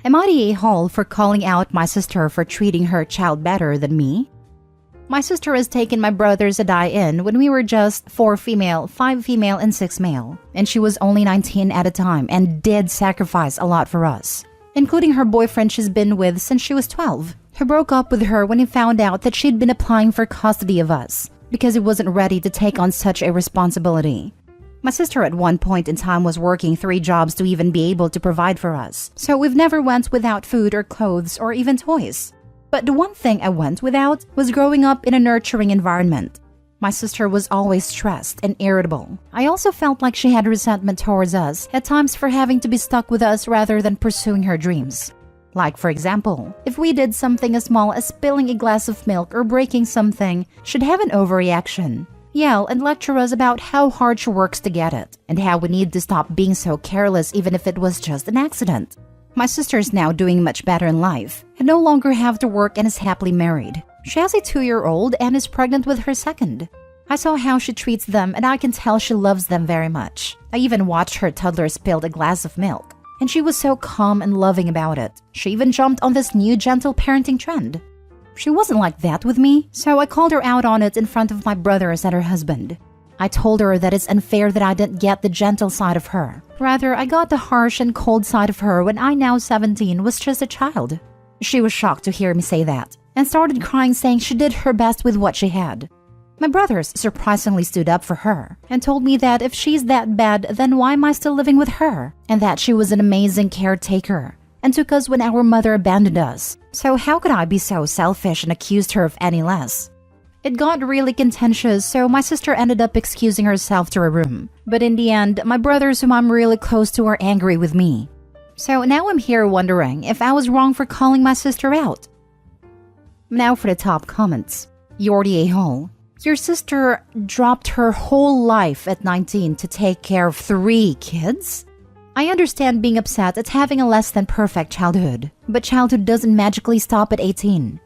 Am I the a-hole for calling out my sister for treating her child better than me? My sister has taken my brothers and I in when we were just 4 female, 5 female, and 6 male, and she was only 19 at a time and did sacrifice a lot for us, including her boyfriend she's been with since she was 12, who broke up with her when he found out that she'd been applying for custody of us because he wasn't ready to take on such a responsibility. My sister at one point in time was working 3 jobs to even be able to provide for us, so we've never went without food or clothes or even toys. But the one thing I went without was growing up in a nurturing environment. My sister was always stressed and irritable. I also felt like she had resentment towards us at times for having to be stuck with us rather than pursuing her dreams. Like, for example, if we did something as small as spilling a glass of milk or breaking something, she'd have an overreaction, yell and lecture us about how hard she works to get it, and how we need to stop being so careless even if it was just an accident. My sister's now doing much better in life and no longer have to work and is happily married. She has a 2-year-old and is pregnant with her second. I saw how she treats them and I can tell she loves them very much. I even watched her toddler spill a glass of milk, and she was so calm and loving about it. She even jumped on this new gentle parenting trend. She wasn't like that with me, so I called her out on it in front of my brothers and her husband. I told her that it's unfair that I didn't get the gentle side of her. Rather, I got the harsh and cold side of her when I, now 17, was just a child. She was shocked to hear me say that, and started crying, saying she did her best with what she had. My brothers surprisingly stood up for her and told me that if she's that bad, then why am I still living with her? And that she was an amazing caretaker and took us when our mother abandoned us. So how could I be so selfish and accused her of any less? It got really contentious, so my sister ended up excusing herself to her room. But in the end, my brothers, whom I'm really close to, are angry with me. So now I'm here wondering if I was wrong for calling my sister out. Now for the top comments. You're the a-hole. Your sister dropped her whole life at 19 to take care of 3 kids? I understand being upset at having a less than perfect childhood, but childhood doesn't magically stop at 18.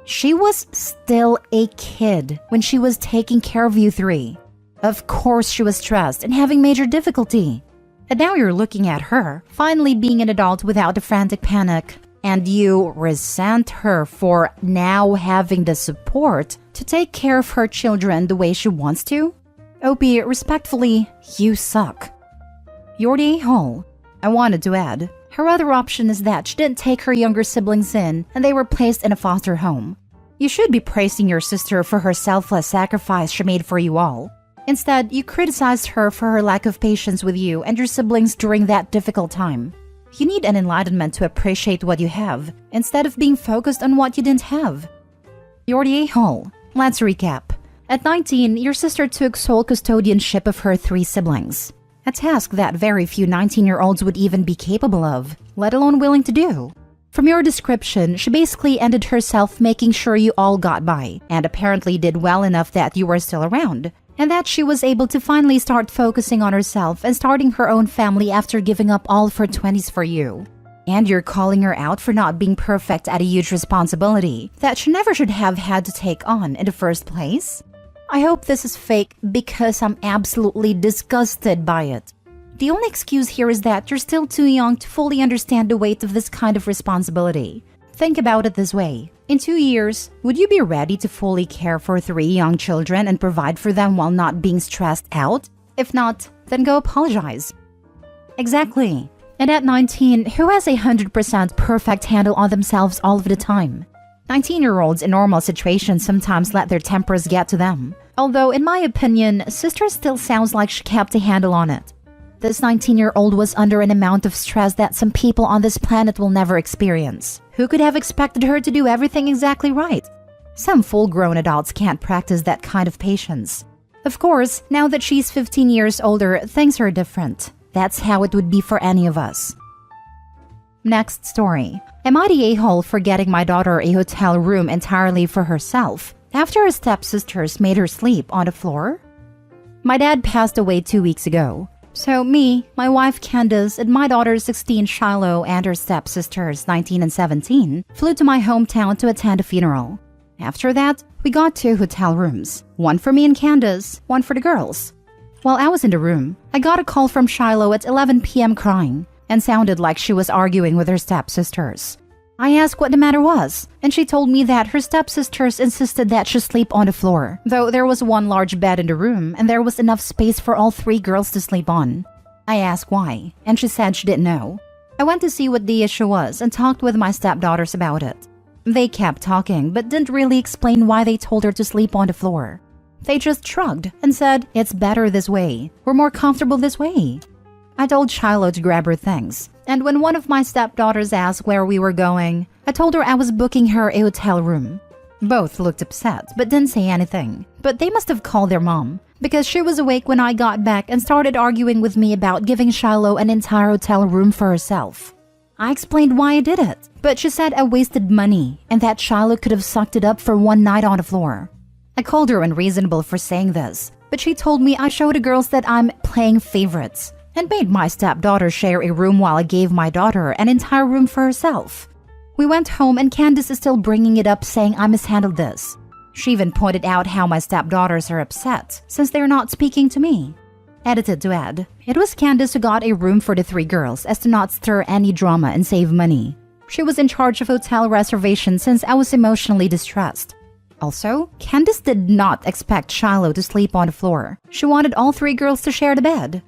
She was still a kid when she was taking care of you 3. Of course she was stressed and having major difficulty. And now you're looking at her, finally being an adult without a frantic panic, and you resent her for now having the support to take care of her children the way she wants to? OP, respectfully, you suck. You're the a-hole. I wanted to add, her other option is that she didn't take her younger siblings in and they were placed in a foster home. You should be praising your sister for her selfless sacrifice she made for you all. Instead, you criticized her for her lack of patience with you and your siblings during that difficult time. You need an enlightenment to appreciate what you have, instead of being focused on what you didn't have. You're the a-hole. Let's recap. At 19, your sister took sole custodianship of her 3 siblings. A task that very few 19-year-olds would even be capable of, let alone willing to do. From your description, she basically ended herself making sure you all got by, and apparently did well enough that you were still around, and that she was able to finally start focusing on herself and starting her own family after giving up all of her 20s for you. And you're calling her out for not being perfect at a huge responsibility that she never should have had to take on in the first place? I hope this is fake because I'm absolutely disgusted by it. The only excuse here is that you're still too young to fully understand the weight of this kind of responsibility. Think about it this way. In 2 years, would you be ready to fully care for 3 young children and provide for them while not being stressed out? If not, then go apologize. Exactly. And at 19, who has a 100% perfect handle on themselves all of the time? 19-year-olds in normal situations sometimes let their tempers get to them. Although, in my opinion, sister still sounds like she kept a handle on it. This 19-year-old was under an amount of stress that some people on this planet will never experience. Who could have expected her to do everything exactly right? Some full-grown adults can't practice that kind of patience. Of course, now that she's 15 years older, things are different. That's how it would be for any of us. Next story. Am I the a-hole for getting my daughter a hotel room entirely for herself after her stepsisters made her sleep on the floor? My dad passed away 2 weeks ago. So me, my wife Candace, and my daughters 16 Shiloh and her stepsisters 19 and 17 flew to my hometown to attend a funeral. After that, we got 2 hotel rooms, one for me and Candace, one for the girls. While I was in the room, I got a call from Shiloh at 11 p.m. crying. and sounded like she was arguing with her stepsisters. I asked what the matter was, and she told me that her stepsisters insisted that she sleep on the floor, though there was one large bed in the room and there was enough space for all 3 girls to sleep on. I asked why, and she said she didn't know. I went to see what the issue was and talked with my stepdaughters about it. They kept talking, but didn't really explain why they told her to sleep on the floor. They just shrugged and said, "It's better this way. We're more comfortable this way." I told Shiloh to grab her things, and when one of my stepdaughters asked where we were going, I told her I was booking her a hotel room. Both looked upset, but didn't say anything. But they must have called their mom, because she was awake when I got back and started arguing with me about giving Shiloh an entire hotel room for herself. I explained why I did it, but she said I wasted money and that Shiloh could have sucked it up for one night on the floor. I called her unreasonable for saying this, but she told me I showed the girls that I'm playing favorites and made my stepdaughter share a room while I gave my daughter an entire room for herself. We went home and Candace is still bringing it up, saying I mishandled this. She even pointed out how my stepdaughters are upset since they're not speaking to me. Edited to add, it was Candace who got a room for the 3 girls as to not stir any drama and save money. She was in charge of hotel reservations since I was emotionally distressed. Also, Candace did not expect Shiloh to sleep on the floor. She wanted all 3 girls to share the bed.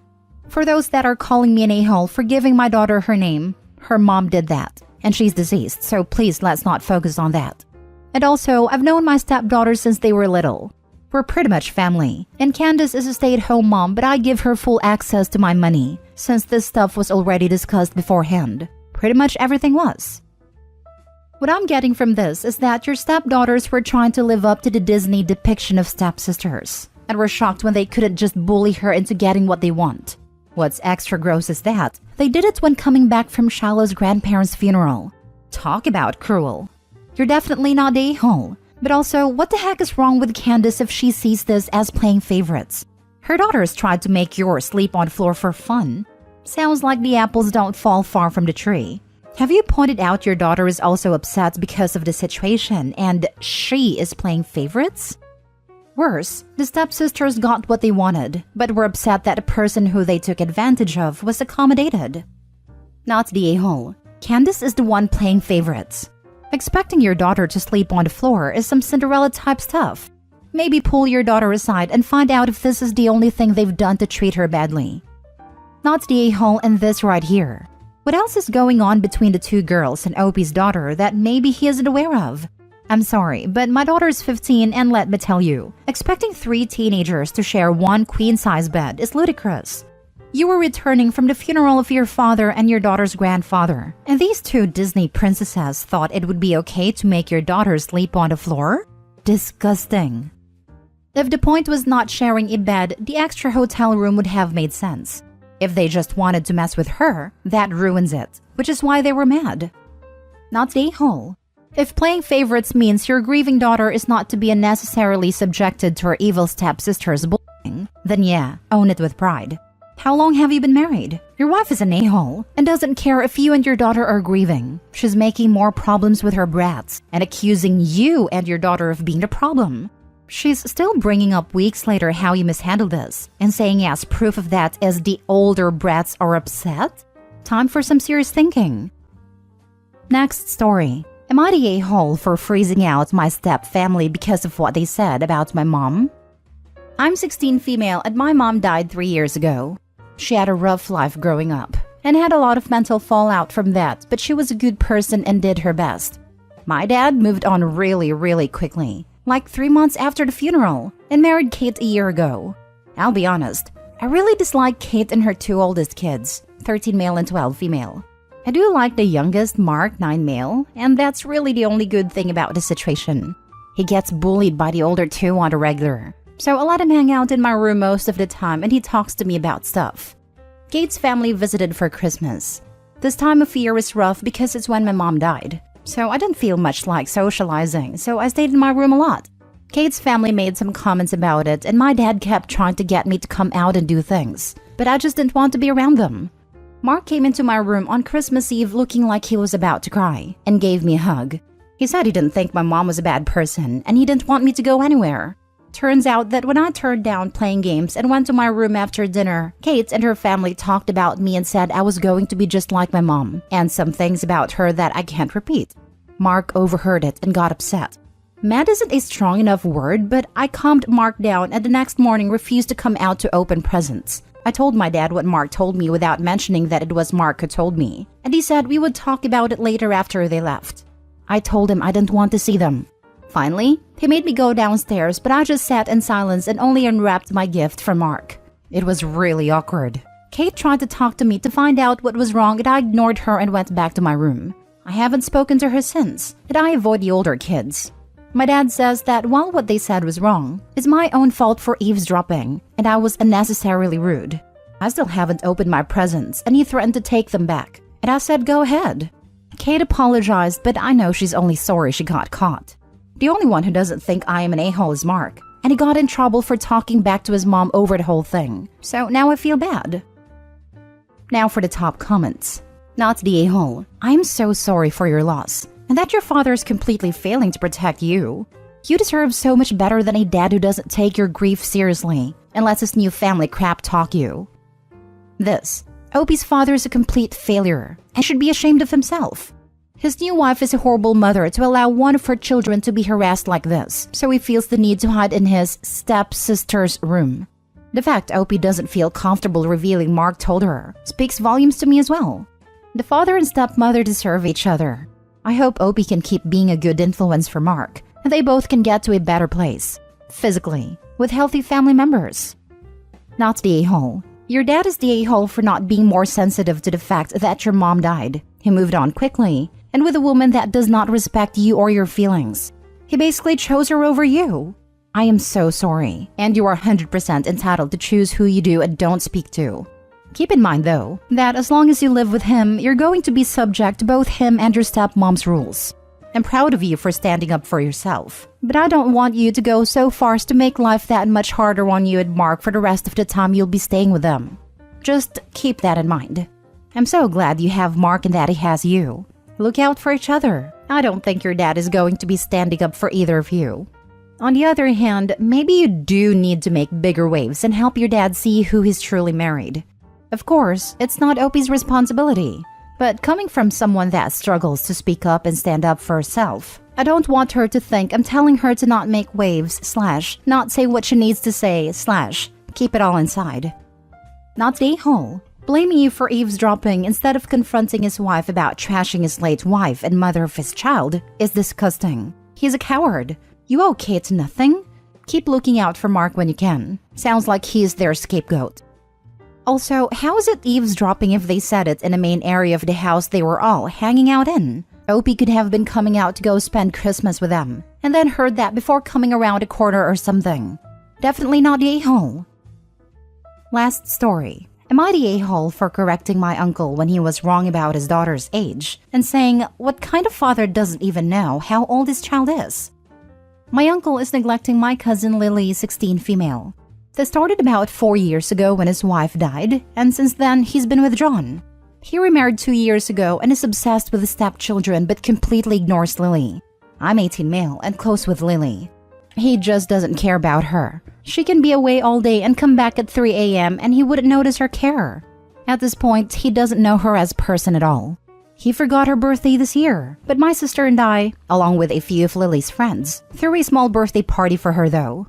For those that are calling me an a-hole for giving my daughter her name, her mom did that, and she's deceased, so please let's not focus on that. And also, I've known my stepdaughters since they were little. We're pretty much family, and Candace is a stay-at-home mom, but I give her full access to my money, since this stuff was already discussed beforehand. Pretty much everything was. What I'm getting from this is that your stepdaughters were trying to live up to the Disney depiction of stepsisters, and were shocked when they couldn't just bully her into getting what they want. What's extra gross is that they did it when coming back from Shiloh's grandparents' funeral. Talk about cruel. You're definitely not the a-hole. But also, what the heck is wrong with Candace if she sees this as playing favorites? Her daughters tried to make yours sleep on the floor for fun. Sounds like the apples don't fall far from the tree. Have you pointed out your daughter is also upset because of the situation and she is playing favorites? Worse, the stepsisters got what they wanted, but were upset that the person who they took advantage of was accommodated. Not the a-hole. Candace is the one playing favorites. Expecting your daughter to sleep on the floor is some Cinderella-type stuff. Maybe pull your daughter aside and find out if this is the only thing they've done to treat her badly. Not the a-hole in this right here. What else is going on between the 2 girls and Opie's daughter that maybe he isn't aware of? I'm sorry, but my daughter is 15 and let me tell you, expecting 3 teenagers to share one queen-size bed is ludicrous. You were returning from the funeral of your father and your daughter's grandfather, and these 2 Disney princesses thought it would be okay to make your daughter sleep on the floor? Disgusting. If the point was not sharing a bed, the extra hotel room would have made sense. If they just wanted to mess with her, that ruins it, which is why they were mad. Not the a-hole. If playing favorites means your grieving daughter is not to be unnecessarily subjected to her evil stepsister's bullying, then yeah, own it with pride. How long have you been married? Your wife is an a-hole and doesn't care if you and your daughter are grieving. She's making more problems with her brats and accusing you and your daughter of being the problem. She's still bringing up weeks later how you mishandled this and saying as proof of that is the older brats are upset? Time for some serious thinking. Next story. Am I the a-hole for freezing out my step-family because of what they said about my mom? I'm 16 female and my mom died 3 years ago. She had a rough life growing up and had a lot of mental fallout from that, but she was a good person and did her best. My dad moved on really quickly, like 3 months after the funeral, and married Kate a year ago. I'll be honest, I really dislike Kate and her 2 oldest kids, 13 male and 12 female. I do like the youngest, Mark, 9 male, and that's really the only good thing about the situation. He gets bullied by the older 2 on the regular, so I let him hang out in my room most of the time and he talks to me about stuff. Kate's family visited for Christmas. This time of year is rough because it's when my mom died, so I didn't feel much like socializing, so I stayed in my room a lot. Kate's family made some comments about it and my dad kept trying to get me to come out and do things, but I just didn't want to be around them. Mark came into my room on Christmas Eve looking like he was about to cry and gave me a hug. He said he didn't think my mom was a bad person and he didn't want me to go anywhere. Turns out that when I turned down playing games and went to my room after dinner, Kate and her family talked about me and said I was going to be just like my mom, and some things about her that I can't repeat. Mark overheard it and got upset. Mad isn't a strong enough word, but I calmed Mark down and the next morning refused to come out to open presents. I told my dad what Mark told me without mentioning that it was Mark who told me, and he said we would talk about it later after they left. I told him I didn't want to see them. Finally, he made me go downstairs, but I just sat in silence and only unwrapped my gift from Mark. It was really awkward. Kate tried to talk to me to find out what was wrong, and I ignored her and went back to my room. I haven't spoken to her since, and I avoid the older kids. My dad says that while what they said was wrong, it's my own fault for eavesdropping, and I was unnecessarily rude. I still haven't opened my presents, and he threatened to take them back, and I said go ahead. Kate apologized, but I know she's only sorry she got caught. The only one who doesn't think I am an a-hole is Mark, and he got in trouble for talking back to his mom over the whole thing, so now I feel bad. Now for the top comments. Not the a-hole. I am so sorry for your loss, and that your father is completely failing to protect you. You deserve so much better than a dad who doesn't take your grief seriously and lets his new family crap talk you. This. Opie's father is a complete failure and should be ashamed of himself. His new wife is a horrible mother to allow one of her children to be harassed like this, so he feels the need to hide in his stepsister's room. The fact Opie doesn't feel comfortable revealing Mark told her speaks volumes to me as well. The father and stepmother deserve each other. I hope Opie can keep being a good influence for Mark, and they both can get to a better place, physically, with healthy family members. Not the a-hole. Your dad is the a-hole for not being more sensitive to the fact that your mom died. He moved on quickly, and with a woman that does not respect you or your feelings. He basically chose her over you. I am so sorry, and you are 100% entitled to choose who you do and don't speak to. Keep in mind, though, that as long as you live with him, you're going to be subject to both him and your stepmom's rules. I'm proud of you for standing up for yourself, but I don't want you to go so far as to make life that much harder on you and Mark for the rest of the time you'll be staying with them. Just keep that in mind. I'm so glad you have Mark and that he has you. Look out for each other. I don't think your dad is going to be standing up for either of you. On the other hand, maybe you do need to make bigger waves and help your dad see who he's truly married. Of course, it's not Opie's responsibility, but coming from someone that struggles to speak up and stand up for herself, I don't want her to think I'm telling her to not make waves / not say what she needs to say / keep it all inside. Not the a-hole. Blaming you for eavesdropping instead of confronting his wife about trashing his late wife and mother of his child is disgusting. He's a coward. You owe Kate nothing. Keep looking out for Mark when you can. Sounds like he's their scapegoat. Also, how is it eavesdropping if they said it in the main area of the house they were all hanging out in? Opie could have been coming out to go spend Christmas with them, and then heard that before coming around a corner or something. Definitely not the a-hole. Last story. Am I the a-hole for correcting my uncle when he was wrong about his daughter's age and saying, what kind of father doesn't even know how old his child is? My uncle is neglecting my cousin Lily, 16 female. This started about 4 years ago when his wife died, and since then he's been withdrawn. He remarried 2 years ago and is obsessed with the stepchildren but completely ignores Lily. I'm 18 male and close with Lily. He just doesn't care about her. She can be away all day and come back at 3 a.m. and he wouldn't notice or care. At this point, he doesn't know her as a person at all. He forgot her birthday this year, but my sister and I, along with a few of Lily's friends, threw a small birthday party for her though.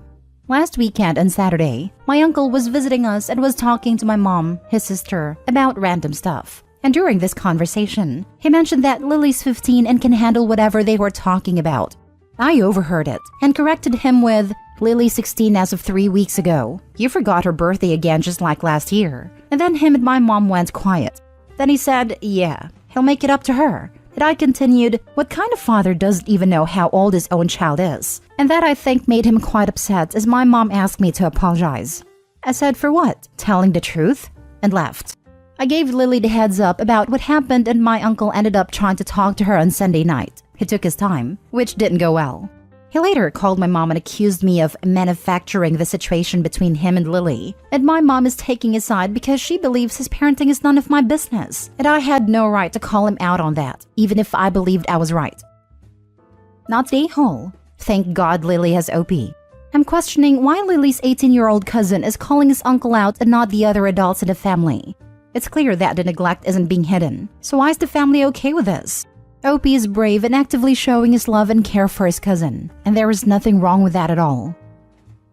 Last weekend on Saturday, my uncle was visiting us and was talking to my mom, his sister, about random stuff. And during this conversation, he mentioned that Lily's 15 and can handle whatever they were talking about. I overheard it and corrected him with, Lily's 16 as of 3 weeks ago. You forgot her birthday again just like last year. And then him and my mom went quiet. Then he said, yeah, he'll make it up to her. And I continued, what kind of father doesn't even know how old his own child is? And that I think made him quite upset as my mom asked me to apologize. I said, for what? Telling the truth? And left. I gave Lily the heads up about what happened and my uncle ended up trying to talk to her on Sunday night. He took his time, which didn't go well. He later called my mom and accused me of manufacturing the situation between him and Lily. And my mom is taking his side because she believes his parenting is none of my business. And I had no right to call him out on that, even if I believed I was right. Not the a-hole. Thank God Lily has Opie. I'm questioning why Lily's 18-year-old cousin is calling his uncle out and not the other adults in the family. It's clear that the neglect isn't being hidden, so why is the family okay with this? Opie is brave and actively showing his love and care for his cousin, and there is nothing wrong with that at all.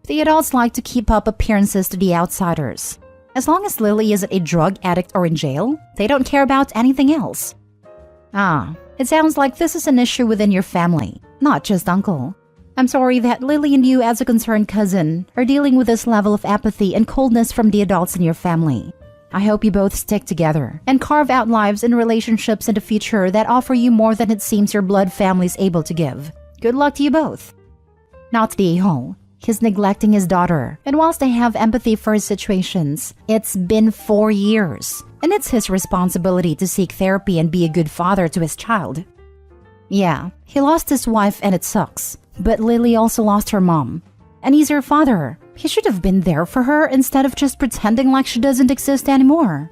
The adults like to keep up appearances to the outsiders. As long as Lily isn't a drug addict or in jail, they don't care about anything else. It sounds like this is an issue within your family, not just uncle. I'm sorry that Lily and you as a concerned cousin are dealing with this level of apathy and coldness from the adults in your family. I hope you both stick together and carve out lives and relationships in the future that offer you more than it seems your blood family is able to give. Good luck to you both. Not the a-hole. He's neglecting his daughter, and whilst I have empathy for his situations, it's been 4 years, and it's his responsibility to seek therapy and be a good father to his child. Yeah, he lost his wife and it sucks, but Lily also lost her mom. And he's her father. He should have been there for her instead of just pretending like she doesn't exist anymore.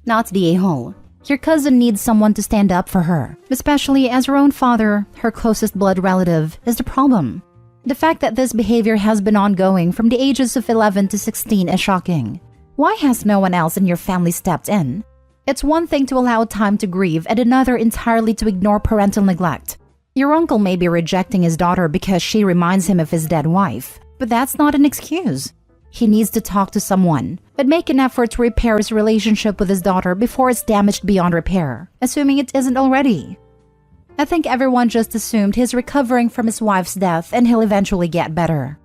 Not the a-hole. Your cousin needs someone to stand up for her, especially as her own father, her closest blood relative, is the problem. The fact that this behavior has been ongoing from the ages of 11 to 16 is shocking. Why has no one else in your family stepped in? It's one thing to allow time to grieve and another entirely to ignore parental neglect. Your uncle may be rejecting his daughter because she reminds him of his dead wife, but that's not an excuse. He needs to talk to someone, but make an effort to repair his relationship with his daughter before it's damaged beyond repair, assuming it isn't already. I think everyone just assumed he's recovering from his wife's death and he'll eventually get better.